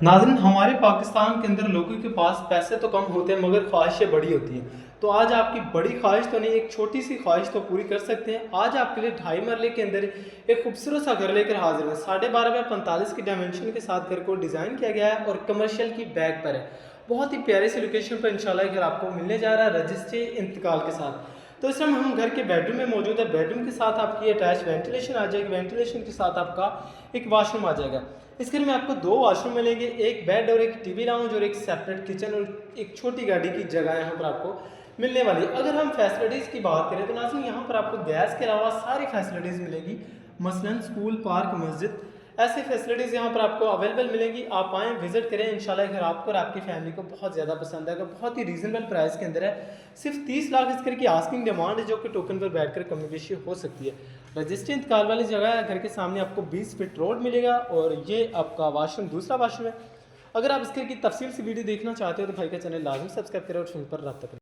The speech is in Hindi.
नाज़रीन, हमारे पाकिस्तान के अंदर लोगों के पास पैसे तो कम होते हैं मगर ख्वाहिशें बड़ी होती हैं। तो आज आपकी बड़ी ख्वाहिश तो नहीं, एक छोटी सी ख्वाहिश तो पूरी कर सकते हैं। आज आपके लिए 2.5 मरले के अंदर एक खूबसूरत सा घर लेकर हाजिर है। 12.5 बाय 45 की डायमेंशन के साथ घर को डिज़ाइन किया गया है और कमर्शियल की बैक पर है। बहुत ही प्यारे सी लोकेशन पर इंशाल्लाह ये घर आपको मिलने जा रहा है रजिस्ट्री इंतकाल के साथ। तो इस समय हम घर के बेडरूम में मौजूद है। बेडरूम के साथ आपकी अटैच वेंटिलेशन आ जाएगी। वेंटिलेशन के साथ आपका एक वॉशरूम आ जाएगा। इस घर में आपको 2 वॉशरूम मिलेंगे, एक बेड और एक टीवी लाउंज और एक सेपरेट किचन और एक छोटी गाड़ी की जगह यहाँ पर आपको मिलने वाली है। अगर हम फैसिलिटीज़ की बात करें तो नाज़रीन यहाँ पर आपको गैस के अलावा सारी फैसिलिटीज़ मिलेगी, मसलन स्कूल, पार्क, मस्जिद, ऐसी फैसिलिटीज़ यहाँ पर आपको अवेलेबल मिलेंगी। आप आएँ, विजिट करें, इंशाल्लाह घर आपको और आपकी फैमिली को बहुत ज़्यादा पसंद आएगा। बहुत ही रीज़नेबल प्राइस के अंदर है। सिर्फ 30 लाख इस घर की आस्किंग डिमांड है, जो कि टोकन पर बैठकर कमी बेशी हो सकती है। रजिस्ट्री इंतकाल वाली जगह है। घर के सामने आपको 20 फीट रोड मिलेगा और ये आपका वाशरूम दूसरा वाशरूम है। अगर आप इसके की तफसील से वीडियो देखना चाहते हो तो भाई का चैनल लाजमी सब्सक्राइब करें और फोन पर रब्ता करें।